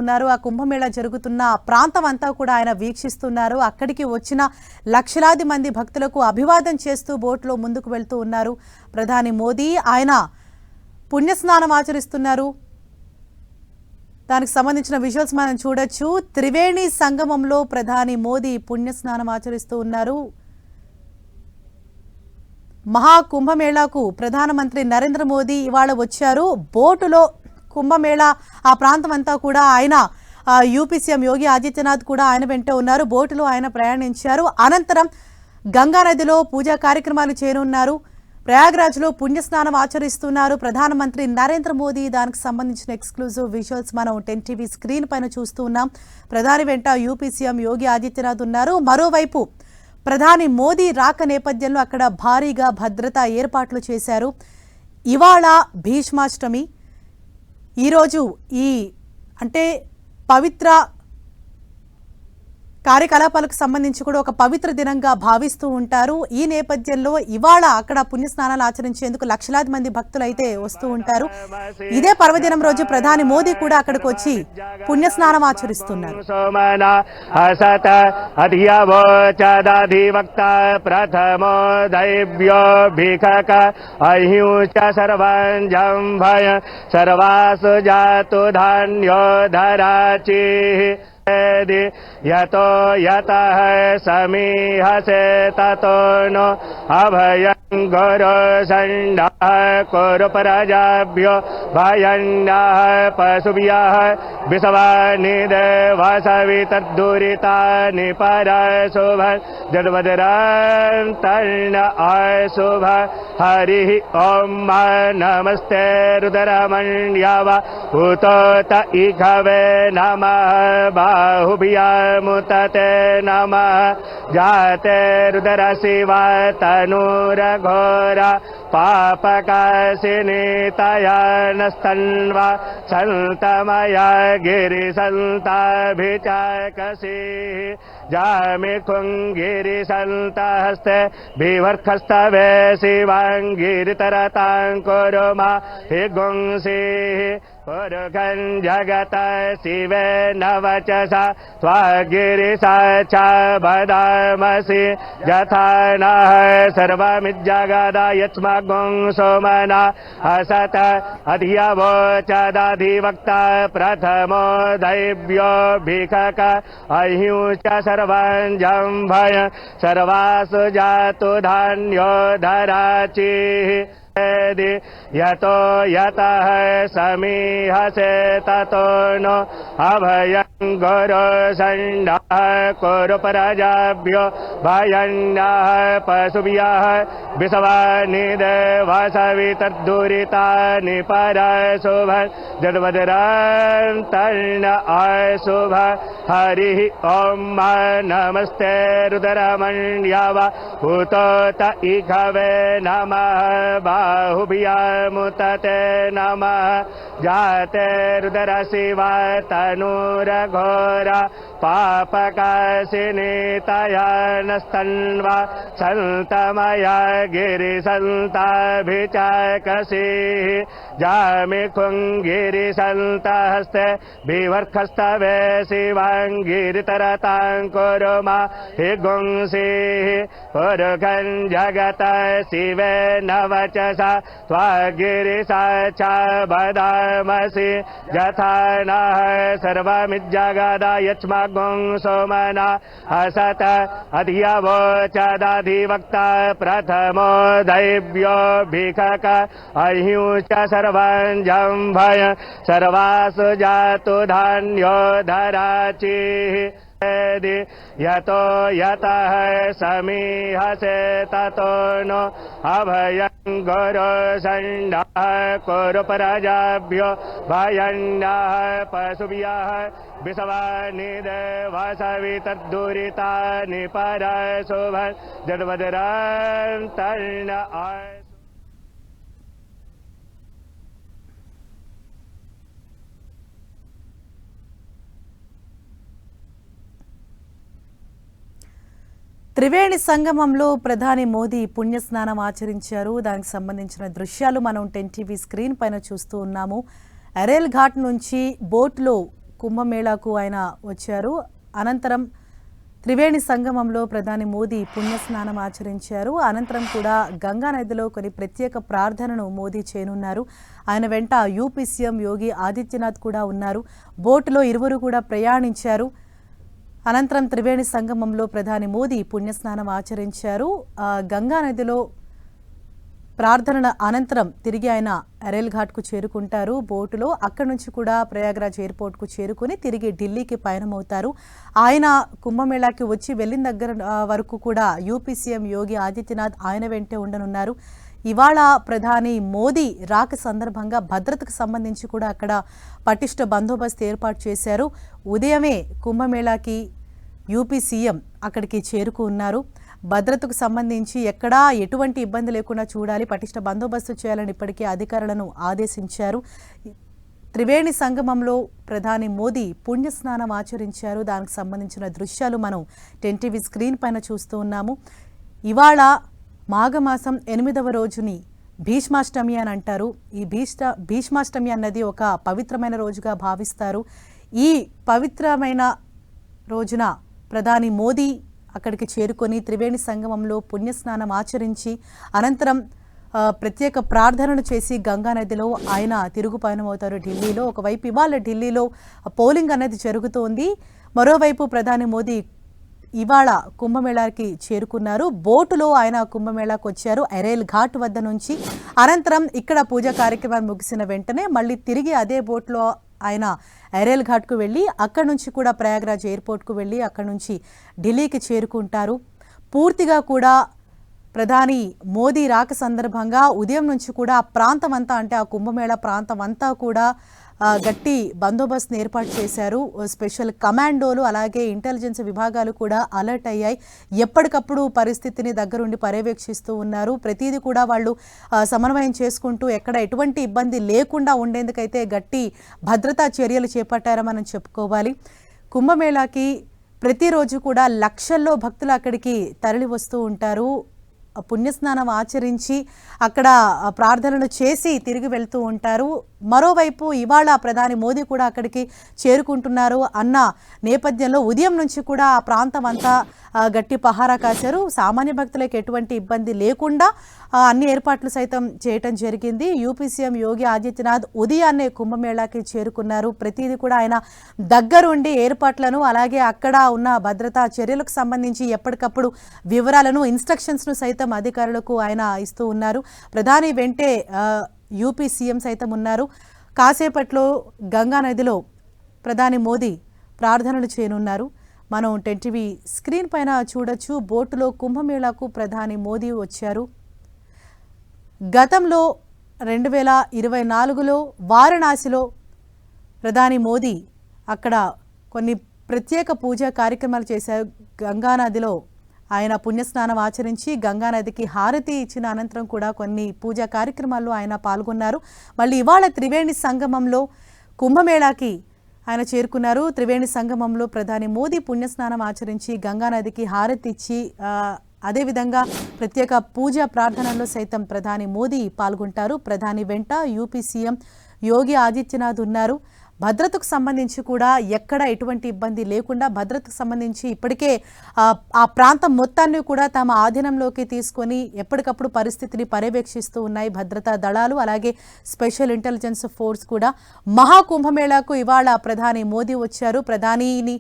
ఉన్నారు ఆ కుంభమేళా జరుగుతున్న ప్రాంతం అంతా కూడా ఆయన వీక్షిస్తున్నారు అక్కడికి వచ్చిన లక్షలాది మంది భక్తులకు అభివాదం చేస్తూ బోట్లో ముందుకు వెళ్తూ ఉన్నారు ప్రధాని మోదీ ఆయన పుణ్యస్నానం ఆచరిస్తున్నారు దానికి సంబంధించిన విజువల్స్ మనం చూడొచ్చు త్రివేణి సంగమంలో ప్రధాని మోదీ పుణ్యస్నానం ఆచరిస్తూ ఉన్నారు మహా కుంభమేళాకు ప్రధానమంత్రి నరేంద్ర మోదీ ఇవాళ వచ్చారు బోటులో కుంభమేళా ఆ ప్రాంతం అంతా కూడా ఆయన యూపీ సీఎం యోగి ఆదిత్యనాథ్ కూడా ఆయన వెంట ఉన్నారు బోటులో ఆయన ప్రయాణించారు అనంతరం గంగా నదిలో పూజా కార్యక్రమాలు చేరున్నారు ప్రయాగ్రాజ్లో పుణ్యస్నానం ఆచరిస్తున్నారు ప్రధానమంత్రి నరేంద్ర మోదీ దానికి సంబంధించిన ఎక్స్క్లూజివ్ విజువల్స్ మనం 10 టీవీ స్క్రీన్ పైన చూస్తూ ఉన్నాం ప్రధాని వెంట యూపీ సీఎం యోగి ఆదిత్యనాథ్ ఉన్నారు మరోవైపు ప్రధాని మోదీ రాక నేపథ్యంలో అక్కడ భారీగా భద్రతా ఏర్పాట్లు చేశారు ఇవాళ భీష్మాష్టమి ఈరోజు అంటే పవిత్ర కార్యకలాపాలకు సంబంధించి కూడా ఒక పవిత్ర దినంగా భావిస్తూ ఉంటారు ఈ నేపథ్యంలో ఇవాళ అక్కడ పుణ్యస్నానాలు ఆచరించేందుకు లక్షలాది మంది భక్తులు అయితే వస్తూ ఉంటారు ఇదే పర్వదినం రోజు ప్రధాని మోదీ కూడా అక్కడికి వచ్చి పుణ్యస్నానం ఆచరిస్తున్నారు यतो यतः समीहसे ततो नो अभयं गुरु संडः कुरु प्रजाभ्यो भयन्नः पशुभ्यः विषवानिदेवसवितर्दुरितानि परशुभ जडवदरन्तर्ण अशुभ हरिः ॐ नमस्ते रुद्रमण्यव उतोत इघवे नमः बाहुभ्यामुतते नमः जाते रुद्र शिवा तनूरघोरा पापकाशिनी तया नस्तन्वा सन्तमया गिरिसन्ताभिचाकसीः जामि कुङ्गिरिसन्तहस्ते बिवर्खस्तवे शिवाङ्गिरितरतां कुरु मा हि गुंसीः पुरुषं जगत शिवे नवचसा त्वागिरिसा च वदामसि यथा नः सर्वमिज्जगदा यस्मगुं सोमना असत अधियवोचदधिवक्ता प्रथमो दैव्यो भिखक अहिंच सर्वं जम्भय सर्वासु जातु धान्यो धराचिः यतो यतः समीहसे ततो नो अभयं गुरु संडः कुरु प्रजाभ्यो भयन्नः पशुभ्यः विषवानिदेवसवितर्दुरितानि परशुभ जडवदरन्तर्ण अशुभ हरिः ॐ नमस्ते रुद्रमण्यव उतोत इघवे नमः बाहुभ्यामुतते नमः जाते रुद्र शिवा तनूरघोरा पापकाशिनी तया नस्तन्वा सन्तमया गिरिसन्ताभिचाकसीः जामि कुङ्गिरिसन्तहस्ते बिवर्खस्तवे शिवाङ्गिरितरतां कुरु मा हि गुंसीः पुरुषं जगत शिवे नवचसा त्वागिरिसा च वदामसि यथा नः सर्वमिज्जगदा यस्मगुं सोमना असत अधियवोचदधिवक्ता प्रथमो दैव्यो भिखक अहिंच सर्वं जम्भय सर्वासु जातु धान्यो धराचिः यतो यतः समीहसे ततो नो अभयं गुरु संडः कुरु प्रजाभ्यो भयन्नः पशुभ्यः विषवानिदेवसवितर्दुरितानि परशुभ जडवदरन्तर्ण త్రివేణి సంగమంలో ప్రధాని మోదీ పుణ్యస్నానం ఆచరించారు. దానికి సంబంధించిన దృశ్యాలు మనం 10 టీవీ స్క్రీన్ పైన చూస్తూ ఉన్నాము. అరేల్ ఘాట్ నుంచి బోట్లో కుంభమేళాకు ఆయన వచ్చారు. అనంతరం త్రివేణి సంగమంలో ప్రధాని మోదీ పుణ్యస్నానం ఆచరించారు. అనంతరం కూడా గంగా నదిలో కొన్ని ప్రత్యేక ప్రార్థనను మోదీ చేయనున్నారు. ఆయన వెంట యూపీ సీఎం యోగి ఆదిత్యనాథ్ కూడా ఉన్నారు. బోటులో ఇరువురు కూడా ప్రయాణించారు. అనంతరం త్రివేణి సంగమంలో ప్రధాని మోదీ పుణ్యస్నానం ఆచరించారు. గంగా నదిలో ప్రార్థనల అనంతరం తిరిగి ఆయన అరేల్ ఘాట్కు చేరుకుంటారు బోటులో. అక్కడి నుంచి కూడా ప్రయాగ్రాజ్ ఎయిర్పోర్ట్కు చేరుకుని తిరిగి ఢిల్లీకి పయనమవుతారు. ఆయన కుంభమేళాకి వచ్చి వెళ్ళిన దగ్గర వరకు కూడా యూపీ సీఎం యోగి ఆదిత్యనాథ్ ఆయన వెంటే ఉండనున్నారు. ఇవాళ ప్రధాని మోదీ రాక సందర్భంగా భద్రతకు సంబంధించి కూడా అక్కడ పటిష్ట బందోబస్తు ఏర్పాటు చేశారు. ఉదయమే కుంభమేళాకి యూపీ సీఎం అక్కడికి చేరుకున్నారు. భద్రతకు సంబంధించి ఎక్కడా ఎటువంటి ఇబ్బంది లేకుండా చూడాలి, పటిష్ట బందోబస్తు చేయాలని ఇప్పటికే అధికారులను ఆదేశించారు. త్రివేణి సంగమంలో ప్రధాని మోదీ పుణ్యస్నానం ఆచరించారు. దానికి సంబంధించిన దృశ్యాలు మనం 10 టీవీ స్క్రీన్ పైన చూస్తూ ఉన్నాము. ఇవాళ మాఘమాసం 8వ రోజుని భీష్మాష్టమి అని అంటారు. ఈ భీష్మాష్టమి అన్నది ఒక పవిత్రమైన రోజుగా భావిస్తారు. ఈ పవిత్రమైన రోజున ప్రధాని మోదీ అక్కడికి చేరుకొని త్రివేణి సంగమంలో పుణ్యస్నానం ఆచరించి అనంతరం ప్రత్యేక ప్రార్థనలు చేసి గంగా నదిలో ఆయన తిరుగు పయనమవుతారు ఢిల్లీలో. ఒకవైపు ఇవాళ ఢిల్లీలో పోలింగ్ అనేది జరుగుతోంది. మరోవైపు ప్రధాని మోదీ ఇవాళ కుంభమేళాకి చేరుకున్నారు. బోటులో ఆయన కుంభమేళాకు వచ్చారు అరేల్ ఘాట్ వద్ద నుంచి. అనంతరం ఇక్కడ పూజా కార్యక్రమాలు ముగిసిన వెంటనే మళ్ళీ తిరిగి అదే బోట్లో ఆయన అరేల్ ఘాట్కు వెళ్ళి అక్కడి నుంచి కూడా ప్రయాగ్రాజ్ ఎయిర్పోర్ట్కు వెళ్ళి అక్కడి నుంచి ఢిల్లీకి చేరుకుంటారు. పూర్తిగా కూడా ప్రధాని మోదీ రాక సందర్భంగా ఉదయం నుంచి కూడా ఆ ప్రాంతం అంతా, అంటే ఆ కుంభమేళా ప్రాంతం అంతా కూడా గట్టి బందోబస్తును ఏర్పాటు చేశారు. స్పెషల్ కమాండోలు అలాగే ఇంటెలిజెన్స్ విభాగాలు కూడా అలర్ట్ అయ్యాయి. ఎప్పటికప్పుడు పరిస్థితిని దగ్గరుండి పర్యవేక్షిస్తూ ఉన్నారు. ప్రతిదీ కూడా వాళ్ళు సమన్వయం చేసుకుంటూ ఎక్కడ ఎటువంటి ఇబ్బంది లేకుండా ఉండేందుకైతే గట్టి భద్రతా చర్యలు చేపట్టారని మనం చెప్పుకోవాలి. కుంభమేళాకి ప్రతిరోజు కూడా లక్షల్లో భక్తులు అక్కడికి తరలి వస్తూ ఉంటారు. పుణ్యస్నానం ఆచరించి అక్కడ ప్రార్థనలు చేసి తిరిగి వెళ్తూ ఉంటారు. మరోవైపు ఇవాళ ప్రధాని మోదీ కూడా అక్కడికి చేరుకుంటున్నారు అన్న నేపథ్యంలో ఉదయం నుంచి కూడా ఆ ప్రాంతం అంతా గట్టి పహారా కాశారు. సామాన్య భక్తులకు ఎటువంటి ఇబ్బంది లేకుండా అన్ని ఏర్పాట్లు సైతం చేయటం జరిగింది. యూపీ సీఎం యోగి ఆదిత్యనాథ్ ఉదయాన్నే కుంభమేళాకి చేరుకున్నారు. ప్రతిదీ కూడా ఆయన దగ్గరుండి ఏర్పాట్లను అలాగే అక్కడ ఉన్న భద్రతా చర్యలకు సంబంధించి ఎప్పటికప్పుడు వివరాలను, ఇన్స్ట్రక్షన్స్ను సైతం అధికారులకు ఆయన ఇస్తూ ఉన్నారు. ప్రధాని వెంటే యూపీ సీఎం సైతం ఉన్నారు. కాసేపట్లో గంగా నదిలో ప్రధాని మోదీ ప్రార్థనలు చేయనున్నారు. మనం 10 టీవీ స్క్రీన్ పైన చూడొచ్చు. బోటులో కుంభమేళాకు ప్రధాని మోదీ వచ్చారు. గతంలో 2024లో వారణాసిలో ప్రధాని మోదీ అక్కడ కొన్ని ప్రత్యేక పూజా కార్యక్రమాలు చేశారు. గంగానదిలో ఆయన పుణ్యస్నానం ఆచరించి గంగానదికి హారతి ఇచ్చిన అనంతరం కూడా కొన్ని పూజా కార్యక్రమాల్లో ఆయన పాల్గొన్నారు. మళ్ళీ ఇవాళ త్రివేణి సంగమంలో కుంభమేళాకి ఆయన చేరుకున్నారు. త్రివేణి సంగమంలో ప్రధాని మోదీ పుణ్యస్నానం ఆచరించి గంగానదికి హారతి ఇచ్చి అదేవిధంగా ప్రత్యేక పూజా ప్రార్థనల్లో సైతం ప్రధాని మోదీ పాల్గొంటారు. ప్రధాని వెంట యూపీ సీఎం యోగి ఆదిత్యనాథ్ ఉన్నారు. భద్రతకు సంబంధించి కూడా ఎక్కడ ఎటువంటి ఇబ్బంది లేకుండా భద్రతకు సంబంధించి ఇప్పటికే ఆ ప్రాంతం మొత్తాన్ని కూడా తమ ఆధీనంలోకి తీసుకొని ఎప్పటికప్పుడు పరిస్థితిని పర్యవేక్షిస్తూ ఉన్నాయి భద్రతా దళాలు అలాగే స్పెషల్ ఇంటెలిజెన్స్ ఫోర్స్ కూడా. మహాకుంభమేళాకు ఇవాళ ప్రధాని మోదీ వచ్చారు. ప్రధానిని